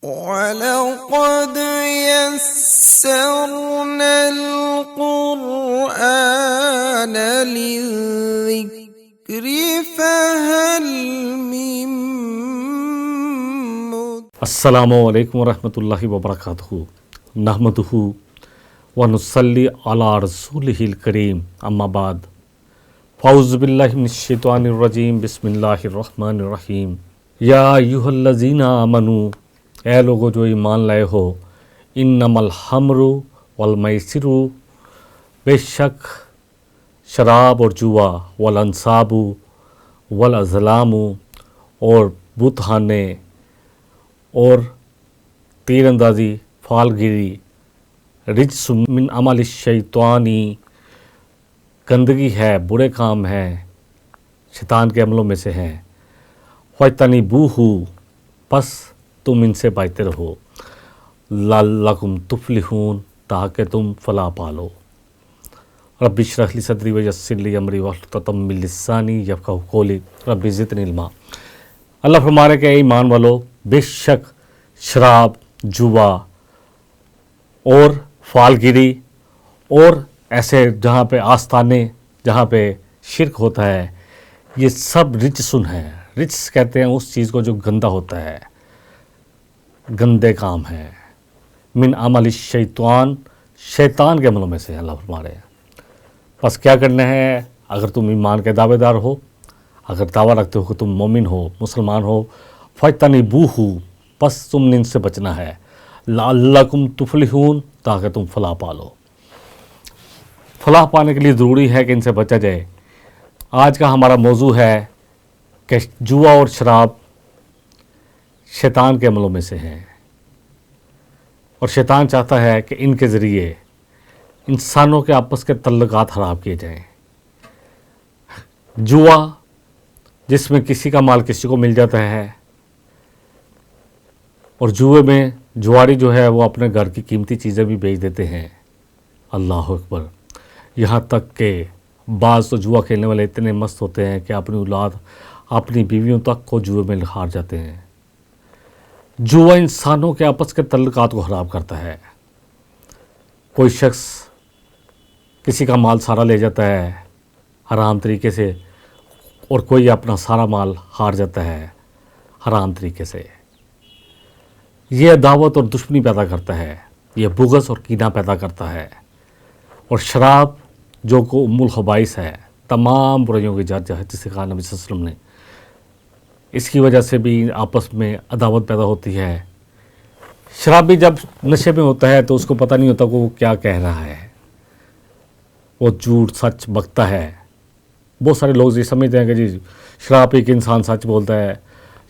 وَلَقَدْ يَسَّرْنَا الْقُرْآنَ لِلذِّكْرِ فَهَلْ مِن مُّدَّكِرٍ۔ السلام علیکم ورحمۃ اللہ وبرکاتہ، نحمدہ ونصلی علی رسولہ الکریم، اما بعد، فاعوذ باللہ من الشیطان الرجیم، بسم اللہ الرحمن الرحیم۔ یا ایھا الذین آمنوا، اے لوگو جو ایمان لائے ہو، انما الخمر والمیسر، بے شک شراب اور جوا، والانصاب والازلام، اور بتخانے اور تیر اندازی، فال گیری، رجس من عمل الشیطانی، گندگی ہے، برے کام ہیں، شیطان کے عملوں میں سے ہیں۔ فاجتنبوہ، پس تم ان سے بچتے رہو، لعلکم تفلحون، تاکہ تم فلاح پالو۔ رب اشرح لی صدری ویسر لی امری واحلل عقدۃ من لسانی یفقہوا قولی، رب زدنی علما۔ اللہ فرما رہے کہ اے ایمان والو، بے شک شراب، جوا اور فال گیری اور ایسے جہاں پہ آستانے، جہاں پہ شرک ہوتا ہے، یہ سب رجسن ہے۔ رجس کہتے ہیں اس چیز کو جو گندا ہوتا ہے، گندے کام ہیں۔ من عمل الشیطان، شیطان کے عملوں میں سے اللہ فرما رہے ہیں۔ بس کیا کرنا ہے؟ اگر تم ایمان کے دعوے دار ہو، اگر دعویٰ رکھتے ہو کہ تم مومن ہو، مسلمان ہو، فاجتنبوہ، پس تم نے ان سے بچنا ہے، لعلکم تفلحون، تاکہ تم فلاح پالو۔ فلاح پانے کے لیے ضروری ہے کہ ان سے بچا جائے۔ آج کا ہمارا موضوع ہے کہ جوا اور شراب شیطان کے عملوں میں سے ہیں، اور شیطان چاہتا ہے کہ ان کے ذریعے انسانوں کے آپس کے تعلقات خراب کیے جائیں۔ جوا جس میں کسی کا مال کسی کو مل جاتا ہے، اور جوئے میں جواری جو ہے وہ اپنے گھر کی قیمتی چیزیں بھی بیچ دیتے ہیں۔ اللہ اکبر! یہاں تک کہ بعض تو جوا کھیلنے والے اتنے مست ہوتے ہیں کہ اپنی اولاد، اپنی بیویوں تک کو جوئے میں ہار جاتے ہیں۔ جوا انسانوں کے آپس کے تعلقات کو خراب کرتا ہے۔ کوئی شخص کسی کا مال سارا لے جاتا ہے حرام طریقے سے، اور کوئی اپنا سارا مال ہار جاتا ہے حرام طریقے سے۔ یہ عداوت اور دشمنی پیدا کرتا ہے، یہ بغض اور کینہ پیدا کرتا ہے۔ اور شراب جو کو ام الخبائث ہے، تمام برائیوں کی جڑ ہے، جسے کہا نبی صلی اللہ علیہ وسلم نے، اس کی وجہ سے بھی آپس میں عداوت پیدا ہوتی ہے۔ شرابی جب نشے میں ہوتا ہے تو اس کو پتہ نہیں ہوتا کہ وہ کیا کہہ رہا ہے، وہ جھوٹ سچ بکتا ہے۔ بہت سارے لوگ یہ سمجھتے ہیں کہ جی شراب پی کے انسان سچ بولتا ہے۔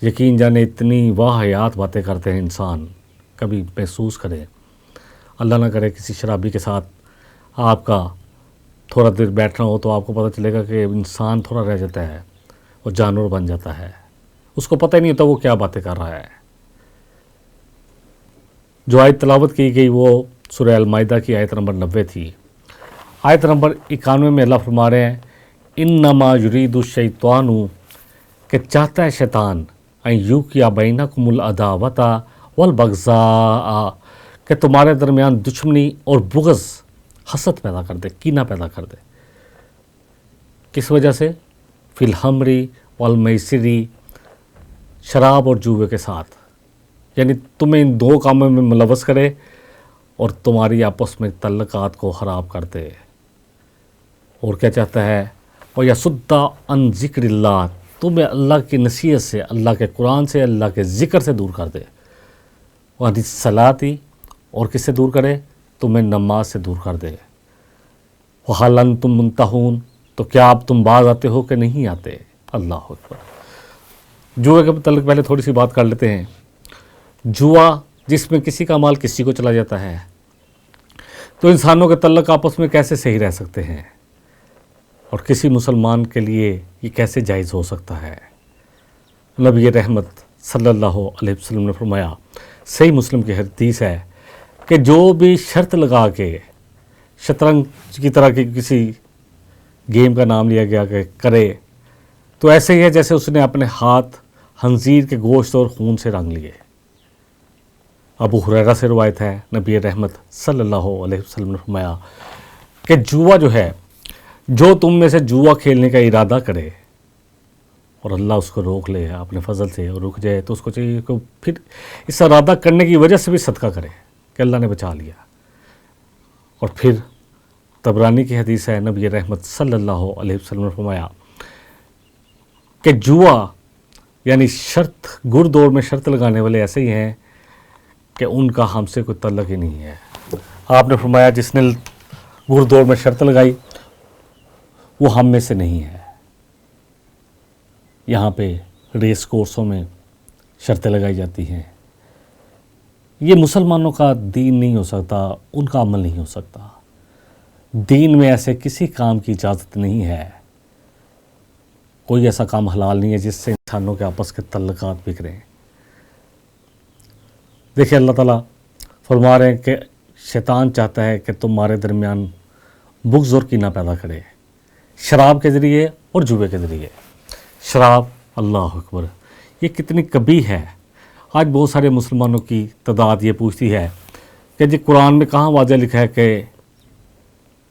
یقین جانے اتنی واہیات باتیں کرتے ہیں انسان، کبھی محسوس کرے، اللہ نہ کرے کسی شرابی کے ساتھ آپ کا تھوڑا دیر بیٹھنا ہو تو آپ کو پتہ چلے گا کہ انسان تھوڑا رہ جاتا ہے اور جانور بن جاتا ہے، اس کو پتہ ہی نہیں ہوتا وہ کیا باتیں کر رہا ہے۔ جو آیت تلاوت کی گئی وہ سورہ المائدہ کی آیت نمبر 90 تھی۔ آیت نمبر 91 میں اللہ فرما رہے ہیں، انما یرید الشیطان، کہ چاہتا ہے شیطان، ان یوقع بینکم العداوۃ والبغضاء، کہ تمہارے درمیان دشمنی اور بغض، حسد پیدا کر دے، کینہ پیدا کر دے۔ کس وجہ سے؟ فی الخمر والمیسر، شراب اور جوئے کے ساتھ، یعنی تمہیں ان دو کاموں میں ملوث کرے اور تمہاری آپس میں تعلقات کو خراب کر دے۔ اور کیا چاہتا ہے؟ وَيَصُدَّ عَنْ ذِكْرِ اللَّهِ، تمہیں اللہ کی نصیحت سے، اللہ کے قرآن سے، اللہ کے ذکر سے دور کر دے۔ وَعَنِ الصَّلَاةِ، اور کس سے دور کرے؟ تمہیں نماز سے دور کر دے۔ وَهَلْ أَنْتُمْ مُنْتَهُونَ، تو کیا اب تم باز آتے ہو کہ نہیں آتے؟ اللہ اکبر! جوا کے متعلق پہلے تھوڑی سی بات کر لیتے ہیں۔ جوا جس میں کسی کا مال کسی کو چلا جاتا ہے، تو انسانوں کے تعلق آپس میں کیسے صحیح رہ سکتے ہیں، اور کسی مسلمان کے لیے یہ کیسے جائز ہو سکتا ہے؟ نبی رحمت صلی اللہ علیہ وسلم نے فرمایا، صحیح مسلم کی حدیث ہے، کہ جو بھی شرط لگا کے شطرنج کی طرح کی کسی گیم کا نام لیا گیا کہ کرے، تو ایسے ہی ہے جیسے اس نے اپنے ہاتھ خنزیر کے گوشت اور خون سے رنگ لیے۔ ابو ہریرہ سے روایت ہے، نبی رحمت صلی اللہ علیہ وسلم نے فرمایا کہ جوا جو ہے، جو تم میں سے جوا کھیلنے کا ارادہ کرے اور اللہ اس کو روک لے اپنے فضل سے اور رک جائے، تو اس کو چاہیے کہ پھر اس ارادہ کرنے کی وجہ سے بھی صدقہ کرے کہ اللہ نے بچا لیا۔ اور پھر طبرانی کی حدیث ہے، نبی رحمت صلی اللہ علیہ وسلم نے فرمایا کہ جوا یعنی شرط، گر دوڑ میں شرط لگانے والے ایسے ہی ہیں کہ ان کا ہم سے کوئی تعلق ہی نہیں ہے۔ آپ نے فرمایا جس نے گر دوڑ میں شرط لگائی وہ ہم میں سے نہیں ہے۔ یہاں پہ ریس کورسوں میں شرطیں لگائی جاتی ہیں، یہ مسلمانوں کا دین نہیں ہو سکتا، ان کا عمل نہیں ہو سکتا۔ دین میں ایسے کسی کام کی اجازت نہیں ہے، کوئی ایسا کام حلال نہیں ہے جس سے انسانوں کے آپس کے تعلقات بگڑیں۔ دیکھیں اللہ تعالیٰ فرما رہے ہیں کہ شیطان چاہتا ہے کہ تمہارے درمیان بغض اور کینہ پیدا کرے، شراب کے ذریعے اور جوے کے ذریعے۔ شراب، اللہ اکبر، یہ کتنی کبیح ہے۔ آج بہت سارے مسلمانوں کی تعداد یہ پوچھتی ہے کہ جی قرآن میں کہاں واضح لکھا ہے کہ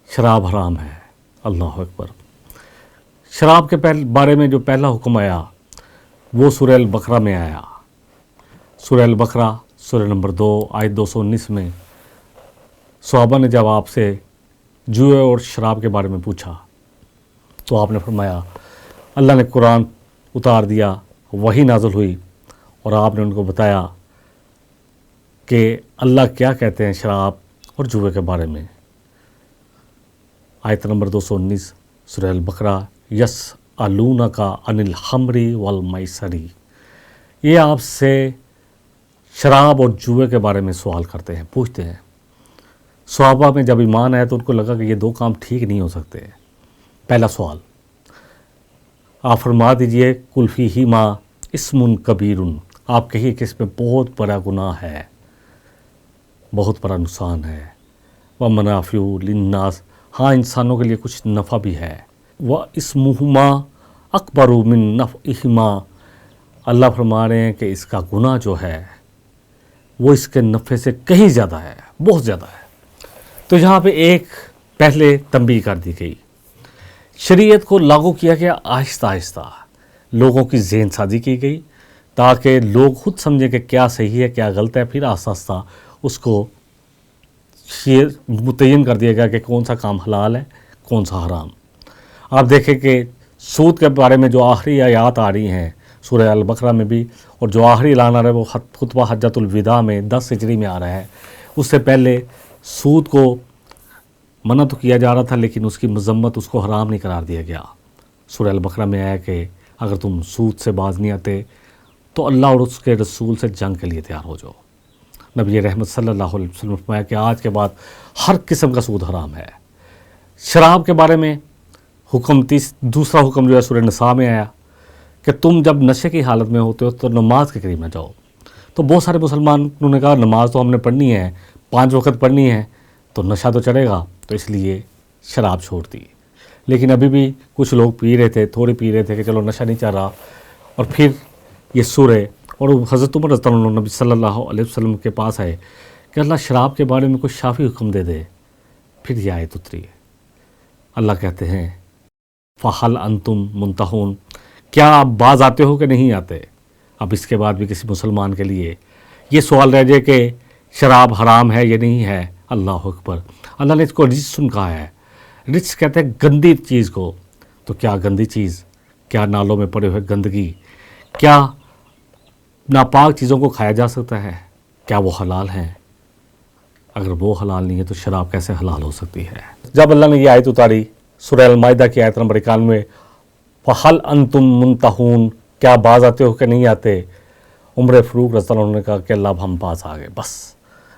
شراب حرام ہے؟ اللہ اکبر۔ شراب کے بارے میں جو پہلا حکم آیا وہ سورہ البقرہ میں آیا۔ سورہ البقرہ سورہ نمبر 2 آیت 219 میں صحابہ نے جب آپ سے جوئے اور شراب کے بارے میں پوچھا تو آپ نے فرمایا، اللہ نے قرآن اتار دیا، وحی نازل ہوئی اور آپ نے ان کو بتایا کہ اللہ کیا کہتے ہیں شراب اور جوئے کے بارے میں۔ آیت نمبر 219 سورہ البقرہ، یسألونک عن الخمر والمیسر، یہ آپ سے شراب اور جوئے کے بارے میں سوال کرتے ہیں، پوچھتے ہیں۔ صحابہ میں جب ایمان آیا تو ان کو لگا کہ یہ دو کام ٹھیک نہیں ہو سکتے۔ پہلا سوال، آپ فرما دیجئے قل فیہما اسم کبیر، آپ کہیے کہ اس میں بہت بڑا گناہ ہے، بہت بڑا نقصان ہے، ومنافع للناس، ہاں انسانوں کے لیے کچھ نفع بھی ہے، واسمہما اکبر من نفعہما، اللہ فرما رہے ہیں کہ اس کا گناہ جو ہے وہ اس کے نفع سے کہیں زیادہ ہے، بہت زیادہ ہے۔ تو یہاں پہ ایک پہلے تنبیہ کر دی گئی، شریعت کو لاگو کیا گیا آہستہ آہستہ، لوگوں کی ذہن سازی کی گئی تاکہ لوگ خود سمجھیں کہ کیا صحیح ہے کیا غلط ہے، پھر آہستہ آہستہ اس کو متعین کر دیا گیا کہ کون سا کام حلال ہے کون سا حرام۔ آپ دیکھیں کہ سود کے بارے میں جو آخری آیات آ رہی ہیں سورہ البقرہ میں بھی، اور جو آخری اعلان آ رہا ہے وہ خطبہ حجۃ الوداع میں 10 ہجری میں آ رہا ہے، اس سے پہلے سود کو منع تو کیا جا رہا تھا لیکن اس کی مذمت، اس کو حرام نہیں قرار دیا گیا۔ سورہ البقرہ میں آیا کہ اگر تم سود سے باز نہیں آتے تو اللہ اور اس کے رسول سے جنگ کے لیے تیار ہو جاؤ۔ نبی رحمت صلی اللہ علیہ وسلم نے فرمایا کہ آج کے بعد ہر قسم کا سود حرام ہے۔ شراب کے بارے میں حکم دوسرا حکم جو ہے سورہ نساء میں آیا کہ تم جب نشے کی حالت میں ہوتے ہو تو نماز کے قریب نہ جاؤ۔ تو بہت سارے مسلمانوں نے کہا نماز تو ہم نے پڑھنی ہے، 5 وقت پڑھنی ہے، تو نشہ تو چڑھے گا، تو اس لیے شراب چھوڑ دی۔ لیکن ابھی بھی کچھ لوگ پی رہے تھے، تھوڑی پی رہے تھے کہ چلو نشہ نہیں چڑھ رہا، اور پھر یہ سورہ اور حضرت عمر رضی اللہ عنہ نبی صلی اللہ علیہ وسلم کے پاس آئے کہ اللہ شراب کے بارے میں کوئی شافی حکم دے دے۔ پھر یہ آیت اتری ہے، اللہ کہتے ہیں فَحَلْ أَنْتُمْ مُنْتَهُونَ، کیا آپ باز آتے ہو کہ نہیں آتے؟ اب اس کے بعد بھی کسی مسلمان کے لیے یہ سوال رہ جائے کہ شراب حرام ہے یا نہیں ہے، اللہ اکبر۔ اللہ نے اس کو رجسن کہا ہے، رجس کہتے ہیں گندی چیز کو، تو کیا گندی چیز، کیا نالوں میں پڑے ہوئے گندگی، کیا ناپاک چیزوں کو کھایا جا سکتا ہے؟ کیا وہ حلال ہیں؟ اگر وہ حلال نہیں ہے تو شراب کیسے حلال ہو سکتی ہے؟ جب اللہ نے یہ آیت اتاری سورہ المائدہ کی آیت نمبر 91، فَحَلْ أَنْتُمْ مُنْتَهُونَ، کیا باز آتے ہو کہ نہیں آتے؟ عمر فاروق رضی اللہ عنہ نے کہا کہ اللہ اب ہم باز آ گئے، بس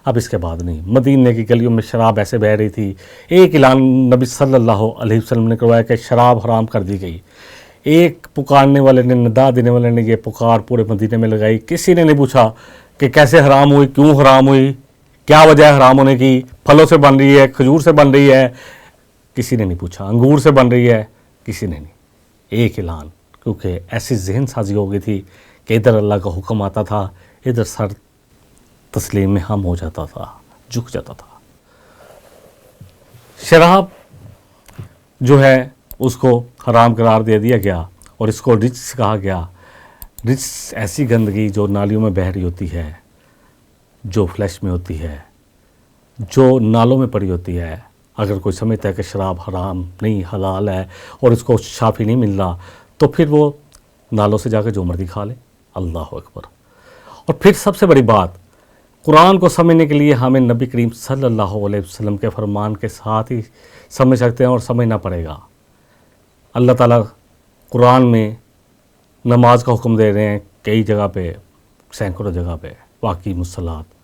اب اس کے بعد نہیں۔ مدینے کی گلیوں میں شراب ایسے بہہ رہی تھی، ایک اعلان نبی صلی اللہ علیہ وسلم نے کروایا کہ شراب حرام کر دی گئی۔ ایک پکارنے والے نے، ندا دینے والے نے یہ پکار پورے مدینے میں لگائی، کسی نے نہیں پوچھا کہ کیسے حرام ہوئی، کیوں حرام ہوئی، کیا وجہ ہے حرام ہونے کی، پھلوں سے بن رہی ہے، کھجور سے بن رہی ہے، کسی نے نہیں پوچھا، انگور سے بن رہی ہے، کسی نے نہیں۔ ایک اعلان، کیونکہ ایسی ذہن سازی ہو گئی تھی کہ ادھر اللہ کا حکم آتا تھا، ادھر سر تسلیم میں ہم ہو جاتا تھا، جھک جاتا تھا۔ شراب جو ہے اس کو حرام قرار دے دیا گیا اور اس کو رجس کہا گیا۔ رجس ایسی گندگی جو نالیوں میں بہہ رہی ہوتی ہے، جو فلیش میں ہوتی ہے، جو نالوں میں پڑی ہوتی ہے۔ اگر کوئی سمجھتا ہے کہ شراب حرام نہیں حلال ہے اور اس کو شافی نہیں مل رہا، تو پھر وہ نالوں سے جا کے جو مرضی کھا لے۔ اللہ اکبر۔ اور پھر سب سے بڑی بات، قرآن کو سمجھنے کے لیے ہمیں نبی کریم صلی اللہ علیہ وسلم کے فرمان کے ساتھ ہی سمجھ سکتے ہیں اور سمجھنا پڑے گا۔ اللہ تعالیٰ قرآن میں نماز کا حکم دے رہے ہیں کئی جگہ پہ، سینکڑوں جگہ پہ، واقعی مصلات۔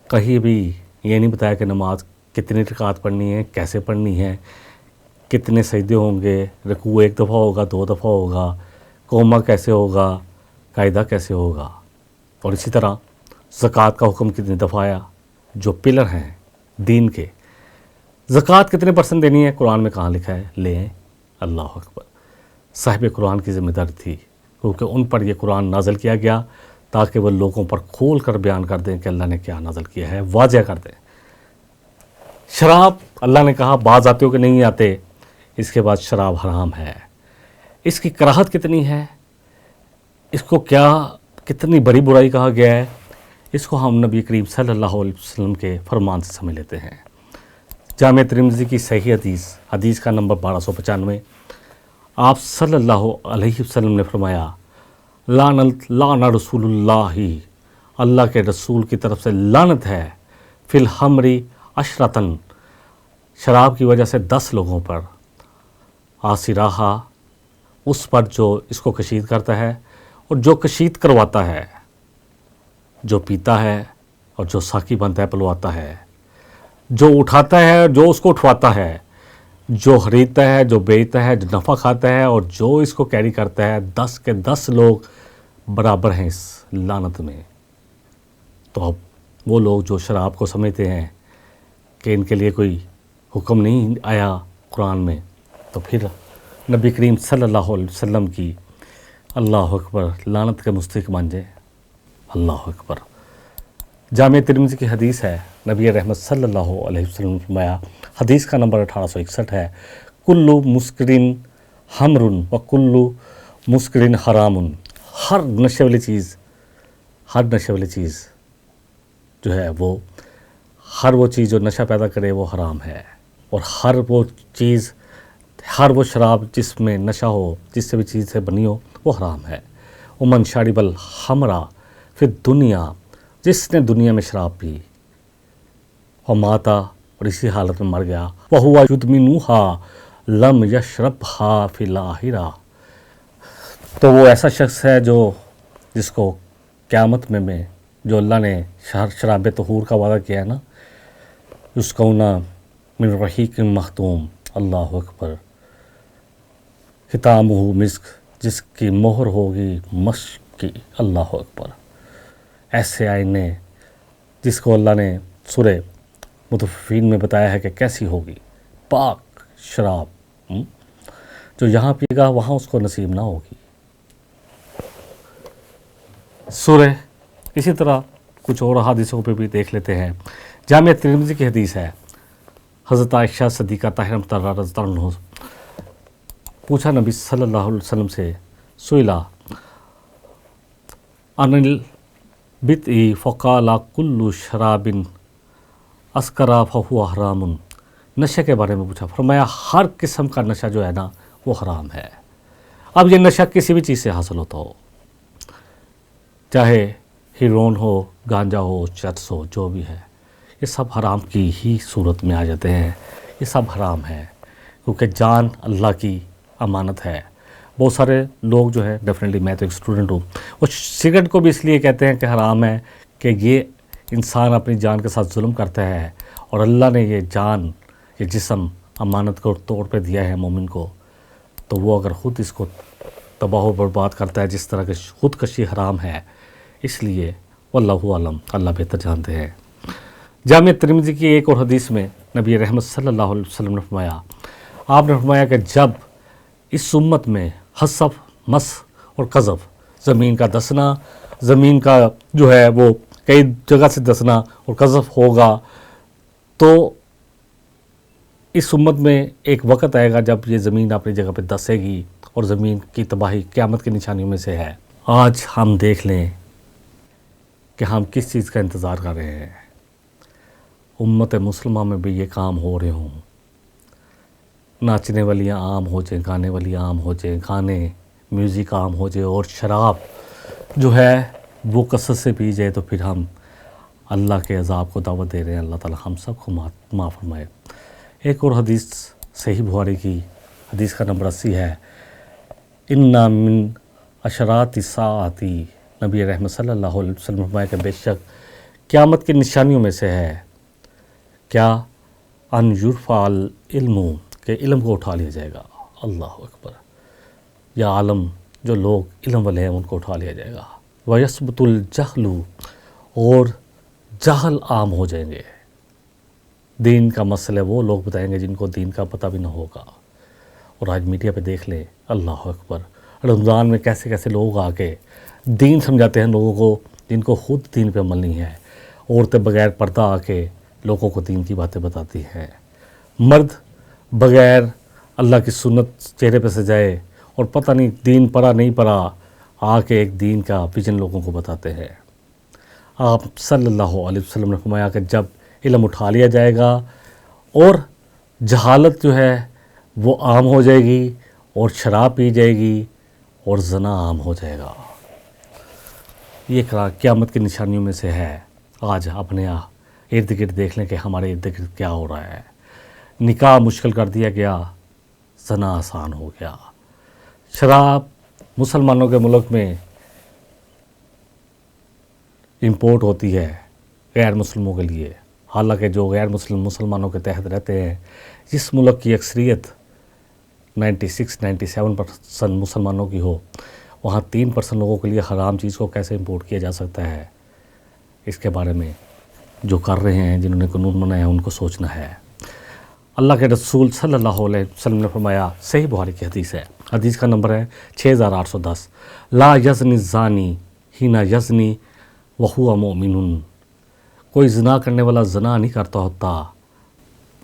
کہیں بھی یہ نہیں بتایا کہ نماز کتنی رکعت پڑھنی ہے، کیسے پڑھنی ہے، کتنے سجدے ہوں گے، رکوع ایک دفعہ ہوگا، 2 دفعہ ہوگا، قومہ کیسے ہوگا، قاعدہ کیسے ہوگا۔ اور اسی طرح زکوٰۃ کا حکم کتنی دفعہ آیا، جو پلر ہیں دین کے۔ زکوٰۃ کتنے % دینی ہے، قرآن میں کہاں لکھا ہے؟ لیں۔ اللہ اکبر۔ صاحب قرآن کی ذمہ داری تھی، کیونکہ ان پر یہ قرآن نازل کیا گیا تاکہ وہ لوگوں پر کھول کر بیان کر دیں کہ اللہ نے کیا نازل کیا ہے، واضح کر دیں۔ شراب اللہ نے کہا بعض آتے ہو کہ نہیں آتے، اس کے بعد شراب حرام ہے۔ اس کی کراہت کتنی ہے، اس کو کتنی بڑی برائی کہا گیا ہے، اس کو ہم نبی کریم صلی اللہ علیہ وسلم کے فرمان سے سمجھ لیتے ہیں۔ جامع ترمذی کی صحیح حدیث کا نمبر 1295، آپ صلی اللہ علیہ وسلم نے فرمایا، لعن رسول اللہ کے رسول کی طرف سے لعنت ہے، فی الخمر عشرۃ، شراب کی وجہ سے 10 لوگوں پر، آسراہا، اس پر جو اس کو کشید کرتا ہے اور جو کشید کرواتا ہے، جو پیتا ہے اور جو ساقی بنتا ہے، پلواتا ہے، جو اٹھاتا ہے اور جو اس کو اٹھواتا ہے، جو خریدتا ہے، جو بیچتا ہے، جو نفع کھاتا ہے اور جو اس کو کیری کرتا ہے، 10 کے 10 لوگ برابر ہیں اس لعنت میں۔ تو اب وہ لوگ جو شراب کو سمجھتے ہیں کہ ان کے لیے کوئی حکم نہیں آیا قرآن میں، تو پھر نبی کریم صلی اللہ علیہ وسلم کی اللہ اکبر لعنت کے مستحق بن جائے۔ اللہ اکبر۔ جامع ترمذی کی حدیث ہے، نبی رحمت صلی اللہ علیہ وسلم نے فرمایا، حدیث کا نمبر 1861 ہے، کلو مسکرین حمر و کلو مسکرین حرام، ہر نشے والی چیز جو ہے ہر وہ چیز جو نشہ پیدا کرے وہ حرام ہے، اور ہر وہ شراب جس میں نشہ ہو، جس سے بھی چیز سے بنی ہو، وہ حرام ہے۔ ومن شرب الخمر فی الدنیا، جس نے دنیا میں شراب پی، وماتا، اور اسی حالت میں مر گیا، وہو یدمنھا لم یشربھا فی الآخرہ، تو وہ ایسا شخص ہے جس کو قیامت میں جو اللہ نے شراب طہور کا وعدہ کیا ہے نا، یسقون من رحیق مختوم، اللہ اکبر، ختامہ مسک، جس کی مہر ہوگی مشک کی، اللہ اکبر، ایسے آئینے جس کو اللہ نے سورہ مطففین میں بتایا ہے کہ کیسی ہوگی، پاک شراب، جو یہاں پی گا وہاں اس کو نصیب نہ ہوگی۔ سورہ اسی طرح کچھ اور حدیثوں پہ بھی دیکھ لیتے ہیں۔ جامع ترمذی کی حدیث ہے، حضرت عائشہ صدیقہ طاہرہ رضی اللہ عنہ پوچھا نبی صلی اللہ علیہ وسلم سے، سئلا عن البدع فقال کل شراب اسکر فہو حرام، نشے کے بارے میں پوچھا، فرمایا ہر قسم کا نشہ جو ہے نا وہ حرام ہے۔ اب یہ نشہ کسی بھی چیز سے حاصل ہوتا ہو، چاہے ہیرون ہو، گانجا ہو، چرس ہو، جو بھی ہے، یہ سب حرام کی ہی صورت میں آ جاتے ہیں، یہ سب حرام ہے، کیونکہ جان اللہ کی امانت ہے۔ بہت سارے لوگ جو ہے، ڈیفینیٹلی میں تو ایک اسٹوڈنٹ ہوں، وہ سگریٹ کو بھی اس لیے کہتے ہیں کہ حرام ہے کہ یہ انسان اپنی جان کے ساتھ ظلم کرتا ہے، اور اللہ نے یہ جان، یہ جسم امانت کے طور پہ دیا ہے مومن کو، تو وہ اگر خود اس کو تباہ و برباد کرتا ہے، جس طرح کہ خودکشی حرام ہے، اس لیے واللہ عالم، اللہ بہتر جانتے ہیں۔ جامع ترمذی کی ایک اور حدیث میں نبی رحمت صلی اللہ علیہ وسلم نے فرمایا، آپ نے فرمایا کہ جب اس امت میں حصف، مس اور قذف، زمین کا دسنا، زمین کا جو ہے وہ کئی جگہ سے دسنا اور قذف ہوگا، تو اس امت میں ایک وقت آئے گا جب یہ زمین اپنی جگہ پہ دسے گی اور زمین کی تباہی قیامت کی نشانیوں میں سے ہے۔ آج ہم دیکھ لیں کہ ہم کس چیز کا انتظار کر رہے ہیں۔ امت مسلمہ میں بھی یہ کام ہو رہے ہوں، ناچنے والیاں عام ہو جائیں، گانے والی عام ہو جائیں، گانے میوزک عام ہو جائے، اور شراب جو ہے وہ کثرت سے پی جائے، تو پھر ہم اللہ کے عذاب کو دعوت دے رہے ہیں۔ اللہ تعالی ہم سب کو معاف فرمائے۔ ایک اور حدیث صحیح بخاری کی حدیث کا نمبر 80 ہے، اِنَّ مِنْ اشراط الساعۃ، نبی رحمت صلی اللہ علیہ وسلم فرمایا کہ بے شک قیامت کی نشانیوں میں سے ہے کیا، ان یرفع العلم، کہ علم کو اٹھا لیا جائے گا۔ اللہ اکبر، یا عالم جو لوگ علم والے ہیں ان کو اٹھا لیا جائے گا۔ وَيَثْبُتُ الْجَهْلُ، اور جہل عام ہو جائیں گے، دین کا مسئلہ وہ لوگ بتائیں گے جن کو دین کا پتہ بھی نہ ہوگا۔ اور آج میڈیا پہ دیکھ لیں، اللہ اکبر، رمضان میں کیسے کیسے لوگ آ کے دین سمجھاتے ہیں لوگوں کو جن کو خود دین پہ عمل نہیں ہے۔ عورتیں بغیر پردہ آ کے لوگوں کو دین کی باتیں بتاتی ہیں، مرد بغیر اللہ کی سنت چہرے پہ سجائے اور پتہ نہیں دین پڑھا نہیں پڑھا آ کے ایک دین کا ویژن لوگوں کو بتاتے ہیں۔ آپ صلی اللہ علیہ وسلم نے فرمایا کہ جب علم اٹھا لیا جائے گا اور جہالت جو ہے وہ عام ہو جائے گی اور شراب پی جائے گی اور زنا عام ہو جائے گا۔ یہ قیامت کی نشانیوں میں سے ہے۔ آج اپنے ارد گرد دیکھ لیں کہ ہمارے ارد گرد کیا ہو رہا ہے۔ نکاح مشکل کر دیا گیا، زنا آسان ہو گیا۔ شراب مسلمانوں کے ملک میں امپورٹ ہوتی ہے غیر مسلموں کے لیے، حالانکہ جو غیر مسلمانوں کے تحت رہتے ہیں، جس ملک کی اکثریت 96-97% مسلمانوں کی ہو، وہاں 3% لوگوں کے لیے حرام چیز کو کیسے امپورٹ کیا جا سکتا ہے؟ اس کے بارے میں جو کر رہے ہیں، جنہوں نے قانون بنایا ہے، ان کو سوچنا ہے۔ اللہ کے رسول صلی اللہ علیہ وسلم نے فرمایا، صحیح بخاری کی حدیث ہے، حدیث کا نمبر ہے 6810، لا یزنی الزانی حین یزنی وہو مؤمن، کوئی زنا کرنے والا زنا نہیں کرتا ہوتا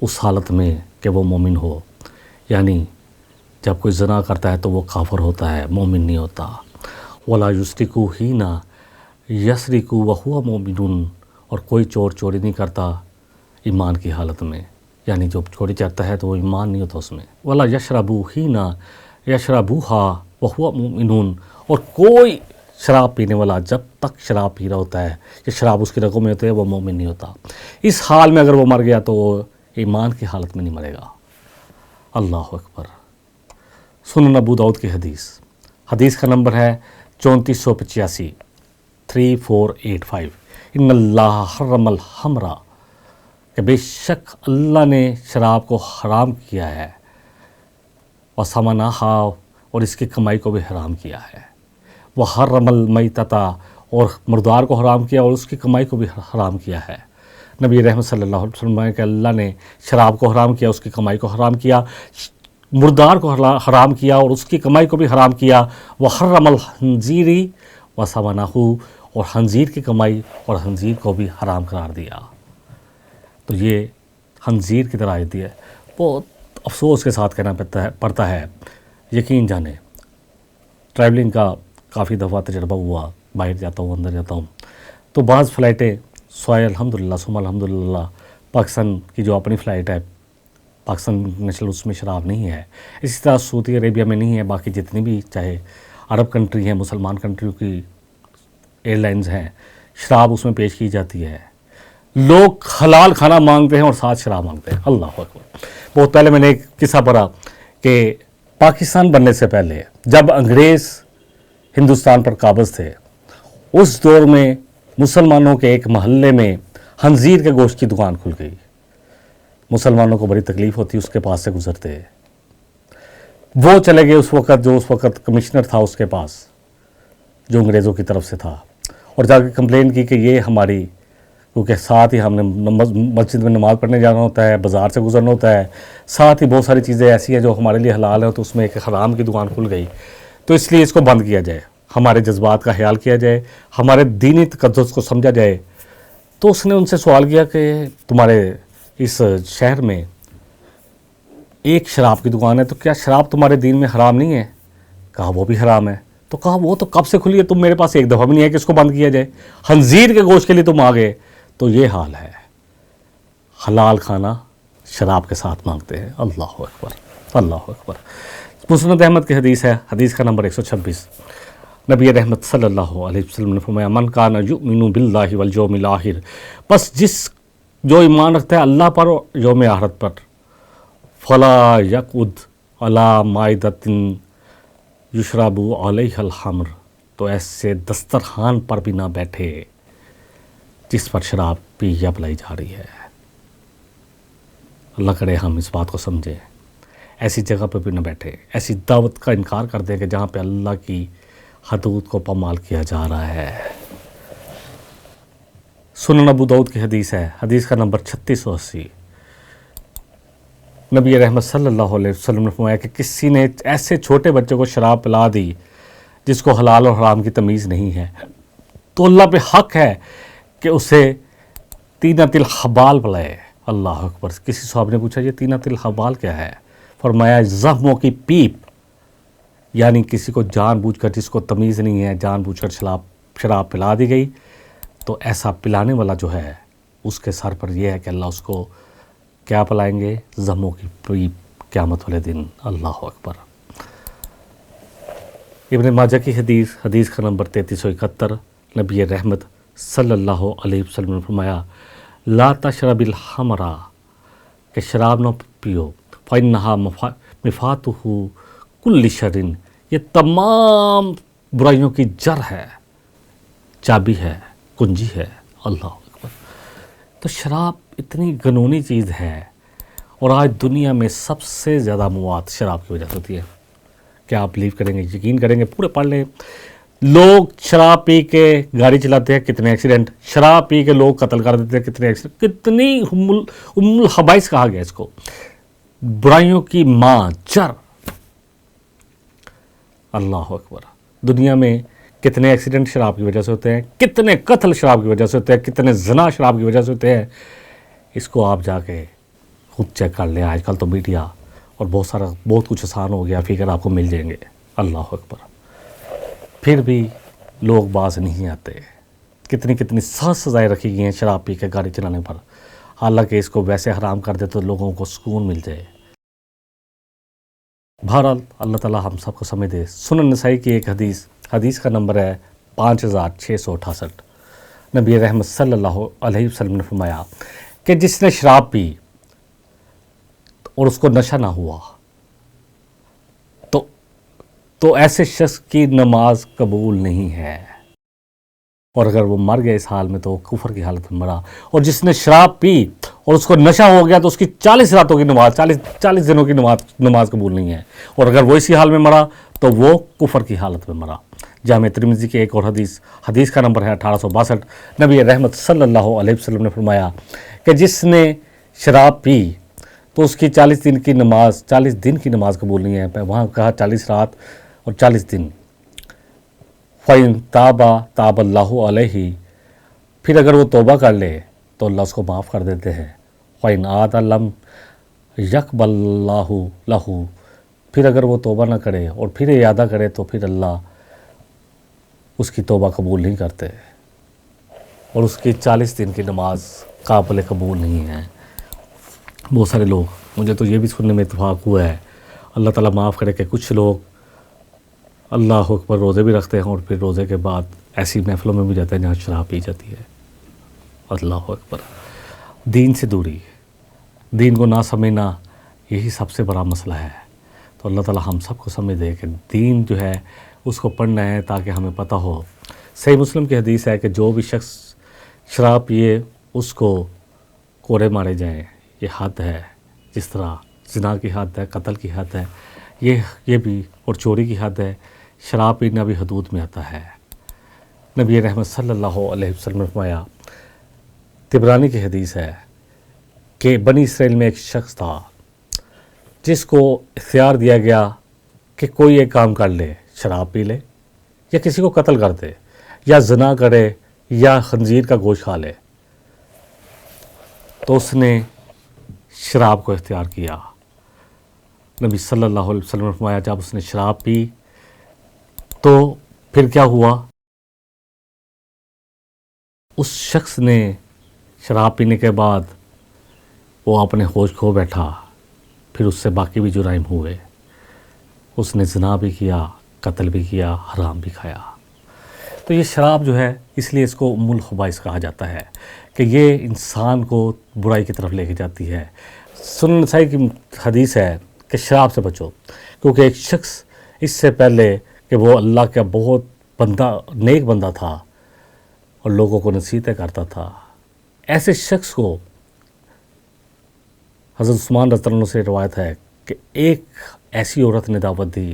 اس حالت میں کہ وہ مومن ہو، یعنی جب کوئی زنا کرتا ہے تو وہ کافر ہوتا ہے، مومن نہیں ہوتا۔ ولا یسرق حین یسرق وہو مؤمن، اور کوئی چوری نہیں کرتا ایمان کی حالت میں، یعنی جو چوری کرتا ہے تو وہ ایمان نہیں ہوتا اس میں۔ ولا یشرب حین یشربھا وہو مؤمن، اور کوئی شراب پینے والا جب تک شراب پی رہا ہوتا ہے کہ شراب اس کی رگوں میں ہوتے ہے، وہ مومن نہیں ہوتا۔ اس حال میں اگر وہ مر گیا تو وہ ایمان کی حالت میں نہیں مرے گا۔ اللہ اکبر۔ سنن ابو داؤد کی حدیث کا نمبر ہے 3485، 3485، ان اللہ حرم الخمر، کہ بے شک اللہ نے شراب کو حرام کیا ہے، وثمنہا، اور اس کی کمائی کو بھی حرام کیا ہے، وحرم المیتۃ، اور مردار کو حرام کیا اور اس کی کمائی کو بھی حرام کیا ہے۔ نبی رحمت صلی اللہ علیہ وسلم کہ اللہ نے شراب کو حرام کیا، اس کی کمائی کو حرام کیا، مردار کو حرام کیا اور اس کی کمائی کو بھی حرام کیا، وحرم الخنزیر وثمنہ، اور خنزیر کی کمائی اور خنزیر کو بھی حرام قرار دیا۔ تو یہ خنزیر کی طرح آیت ہے، بہت افسوس کے ساتھ کہنا پڑتا ہے۔ یقین جانیں، ٹریولنگ کا کافی دفعہ تجربہ ہوا، باہر جاتا ہوں، اندر جاتا ہوں، تو بعض فلائٹیں سوائے الحمدللہ ثم الحمدللہ پاکستان کی جو اپنی فلائٹ ہے، پاکستان نیشنل، اس میں شراب نہیں ہے، اسی طرح سعودی عربیہ میں نہیں ہے، باقی جتنی بھی چاہے عرب کنٹری ہیں، مسلمان کنٹریوں کی ایئر لائنز ہیں، شراب اس میں پیش کی جاتی ہے۔ لوگ حلال کھانا مانگتے ہیں اور ساتھ شراب مانگتے ہیں۔ اللہ اکبر۔ بہت پہلے میں نے ایک قصہ پڑھا کہ پاکستان بننے سے پہلے جب انگریز ہندوستان پر قابض تھے، اس دور میں مسلمانوں کے ایک محلے میں خنزیر کے گوشت کی دکان کھل گئی۔ مسلمانوں کو بڑی تکلیف ہوتی، اس کے پاس سے گزرتے، وہ چلے گئے اس وقت کمشنر تھا اس کے پاس، جو انگریزوں کی طرف سے تھا، اور جا کے کمپلین کی کہ یہ ہماری، کیونکہ ساتھ ہی ہم نے مسجد میں نماز پڑھنے جانا ہوتا ہے، بازار سے گزرنا ہوتا ہے، ساتھ ہی بہت ساری چیزیں ایسی ہیں جو ہمارے لیے حلال ہیں، تو اس میں ایک حرام کی دکان کھل گئی، تو اس لیے اس کو بند کیا جائے، ہمارے جذبات کا خیال کیا جائے، ہمارے دینی تقدس کو سمجھا جائے، تو اس نے ان سے سوال کیا کہ تمہارے اس شہر میں ایک شراب کی دکان ہے، تو کیا شراب تمہارے دین میں حرام نہیں ہے؟ کہا وہ بھی حرام ہے۔ تو کہا وہ تو کب سے کھلی ہے، تم میرے پاس ایک دفعہ بھی نہیں ہے کہ اس کو بند کیا جائے، خنزیر کے گوشت کے لیے تم آ گئے۔ تو یہ حال ہے، حلال کھانا شراب کے ساتھ مانگتے ہیں۔ اللہ اکبر، اللہ اکبر۔ مسند احمد کی حدیث ہے، حدیث کا نمبر 126۔ نبی رحمت صلی اللہ علیہ وسلم نے فرمایا من کان یؤمن باللہ والیوم الآخر، بس جو ایمان رکھتا ہے اللہ پر اور یوم آخرت پر، فلا یقعد علی مائدۃ یشرب علیہ الخمر، تو ایسے دسترخوان پر بھی نہ بیٹھے جس پر شراب پی یا پلائی جا رہی ہے۔ اللہ کرے ہم اس بات کو سمجھیں، ایسی جگہ پہ بھی نہ بیٹھے، ایسی دعوت کا انکار کر دیں کہ جہاں پہ اللہ کی حدود کو پامال کیا جا رہا ہے۔ سنن ابو داؤد کی حدیث ہے، حدیث کا نمبر 3680۔ نبی رحمت صلی اللہ علیہ وسلم نے فرمایا کہ کسی نے ایسے چھوٹے بچے کو شراب پلا دی جس کو حلال اور حرام کی تمیز نہیں ہے، تو اللہ پہ حق ہے کہ اسے طینۃ الخبال پلائے۔ اللہ اکبر۔ کسی صاحب نے پوچھا یہ طینۃ الخبال کیا ہے؟ فرمایا زخموں کی پیپ، یعنی کسی کو جان بوجھ کر، جس کو تمیز نہیں ہے، جان بوجھ کر شراب پلا دی گئی، تو ایسا پلانے والا جو ہے اس کے سر پر یہ ہے کہ اللہ اس کو کیا پلائیں گے؟ زخموں کی پیپ قیامت والے دن۔ اللہ اکبر۔ ابن ماجہ کی حدیث کا نمبر 3371۔ نبی رحمت صلی اللہ علیہ وسلم نے فرمایا لا تشرب الخمر، کہ شراب نہ پیو، فإنہا مفاتح کل شر، یہ تمام برائیوں کی جڑ ہے، چابی ہے، کنجی ہے۔ اللہ اکبر۔ تو شراب اتنی گنونی چیز ہے، اور آج دنیا میں سب سے زیادہ مواد شراب کی وجہ سے ہوتی ہے۔ کیا آپ بلیو کریں گے، یقین کریں گے؟ پورے پڑھ لیں، لوگ شراب پی کے گاڑی چلاتے ہیں، کتنے ایکسیڈنٹ، شراب پی کے لوگ قتل کر دیتے ہیں، کتنے ایکسیڈنٹ، کتنی ام الخبائث کہا گیا اس کو، برائیوں کی ماں، جڑ۔ اللہ اکبر۔ دنیا میں کتنے ایکسیڈنٹ شراب کی وجہ سے ہوتے ہیں، کتنے قتل شراب کی وجہ سے ہوتے ہیں، کتنے زنا شراب کی وجہ سے ہوتے ہیں، اس کو آپ جا کے خود چیک کر لیں۔ آج کل تو میڈیا اور بہت کچھ آسان ہو گیا، فگر آپ کو مل جائیں گے۔ اللہ اکبر۔ پھر بھی لوگ باز نہیں آتے، کتنی سخت سزائیں رکھی گئی ہیں شراب پی کے گاڑی چلانے پر، حالانکہ اس کو ویسے حرام کر دے تو لوگوں کو سکون مل جائے۔ بہرحال اللہ تعالی ہم سب کو سمجھ دے۔ سنن نسائی کی ایک حدیث کا نمبر ہے 5668۔ نبی رحمت صلی اللہ علیہ وسلم نے فرمایا کہ جس نے شراب پی اور اس کو نشہ نہ ہوا تو ایسے شخص کی نماز قبول نہیں ہے، اور اگر وہ مر گیا اس حال میں تو وہ کفر کی حالت میں مرا۔ اور جس نے شراب پی اور اس کو نشہ ہو گیا تو اس کی 40 راتوں کی نماز، 40 دنوں کی نماز قبول نہیں ہے، اور اگر وہ اسی حال میں مرا تو وہ کفر کی حالت میں مرا۔ جامع ترمذی کی ایک اور حدیث کا نمبر ہے 1862۔ نبی رحمت صلی اللہ علیہ وسلم نے فرمایا کہ جس نے شراب پی تو اس کی 40 دن کی نماز قبول نہیں ہے۔ وہاں کہا 40 رات اور 40 دن۔ فَإِن تَابَ اللَّهُ عَلَيْهِ، پھر اگر وہ توبہ کر لے تو اللہ اس کو معاف کر دیتے ہیں۔ فَإِنْ عَادَ لَمْ يَقْبَلْ اللَّهُ لَهُ، پھر اگر وہ توبہ نہ کرے اور پھر ارادہ کرے تو پھر اللہ اس کی توبہ قبول نہیں کرتے، اور اس کی 40 دن کی نماز قابل قبول نہیں ہے۔ بہت سارے لوگ، مجھے تو یہ بھی سننے میں اتفاق ہوا ہے، اللہ تعالیٰ معاف کرے، کہ کچھ لوگ اللہ اکبر روزے بھی رکھتے ہیں اور پھر روزے کے بعد ایسی محفلوں میں بھی جاتے ہیں جہاں شراب پی جاتی ہے۔ اللہ اکبر۔ دین سے دوری، دین کو نہ سمجھنا، یہی سب سے بڑا مسئلہ ہے۔ تو اللہ تعالیٰ ہم سب کو سمجھ دے کہ دین جو ہے اس کو پڑھنا ہے تاکہ ہمیں پتہ ہو۔ صحیح مسلم کی حدیث ہے کہ جو بھی شخص شراب پیے اس کو کوڑے مارے جائیں، یہ حد ہے، جس طرح زنا کی حد ہے، قتل کی حد ہے، یہ بھی، اور چوری کی حد ہے، شراب پینا بھی حدود میں آتا ہے۔ نبی رحمت صلی اللہ علیہ وسلم نے فرمایا، طبرانی کی حدیث ہے کہ بنی اسرائیل میں ایک شخص تھا جس کو اختیار دیا گیا کہ کوئی ایک کام کر لے، شراب پی لے، یا کسی کو قتل کر دے، یا زنا کرے، یا خنزیر کا گوشت کھا لے۔ تو اس نے شراب کو اختیار کیا۔ نبی صلی اللہ علیہ وسلم نے فرمایا جب اس نے شراب پی تو پھر کیا ہوا؟ اس شخص نے شراب پینے کے بعد وہ اپنے ہوش کھو بیٹھا، پھر اس سے باقی بھی جرائم ہوئے، اس نے زنا بھی کیا، قتل بھی کیا، حرام بھی کھایا۔ تو یہ شراب جو ہے اس لیے اس کو ام الخبائث کہا جاتا ہے کہ یہ انسان کو برائی کی طرف لے کے جاتی ہے۔ سنن نسائی کی حدیث ہے کہ شراب سے بچو، کیونکہ ایک شخص اس سے پہلے کہ وہ اللہ کا بہت نیک بندہ تھا اور لوگوں کو نصیحتیں کرتا تھا، ایسے شخص کو حضرت عثمان رضی اللہ عنہ سے روایت ہے کہ ایک ایسی عورت نے دعوت دی،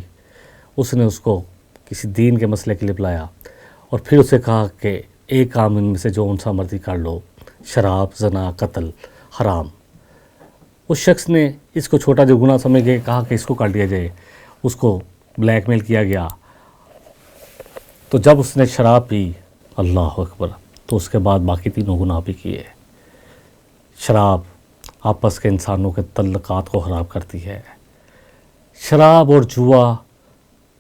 اس نے اس کو کسی دین کے مسئلے کے لیے بلایا اور پھر اسے کہا کہ ایک کام ان میں سے جو انسا مرضی کر لو، شراب، زنا، قتل، حرام۔ اس شخص نے اس کو چھوٹا جو گناہ سمجھ کے کہا کہ اس کو کر لیا جائے، اس کو بلیک میل کیا گیا۔ تو جب اس نے شراب پی، اللہ اکبر، تو اس کے بعد باقی تینوں گناہ بھی کیے۔ شراب آپس کے انسانوں کے تعلقات کو خراب کرتی ہے۔ شراب اور جوا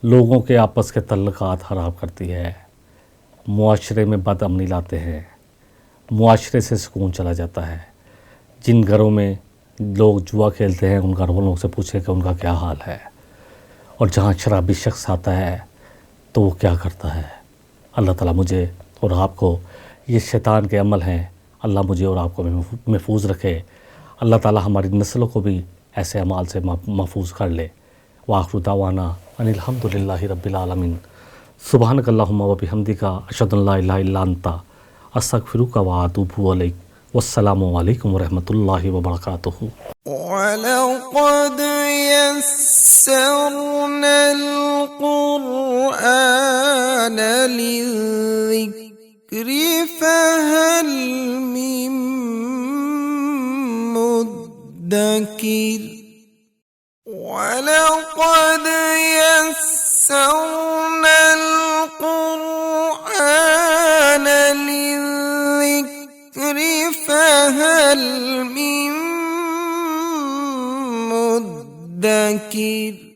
لوگوں کے آپس کے تعلقات خراب کرتی ہے، معاشرے میں بد امنی لاتے ہیں، معاشرے سے سکون چلا جاتا ہے۔ جن گھروں میں لوگ جوا کھیلتے ہیں ان گھر والوں سے پوچھیں کہ ان کا کیا حال ہے، اور جہاں شرابی شخص آتا ہے تو وہ کیا کرتا ہے۔ اللہ تعالیٰ مجھے اور آپ کو، یہ شیطان کے عمل ہیں، اللہ مجھے اور آپ کو محفوظ رکھے۔ اللہ تعالیٰ ہماری نسلوں کو بھی ایسے اعمال سے محفوظ کر لے۔ وآخر دعوانا ان الحمد للہ رب العالمین۔ سبحانک اللہم و بحمدک، اشہد ان لا الہ الا انت، استغفرک و اتوب الیک۔ والسلام علیکم ورحمۃ اللہ وبرکاتہ۔ وَلَقَدْ يَسَّرْنَا الْقُرْآنَ لِلذِّكْرِ فَهَلْ مِن مُّدَّكِرٍ وَلَقَدْ يَسَّرْنَا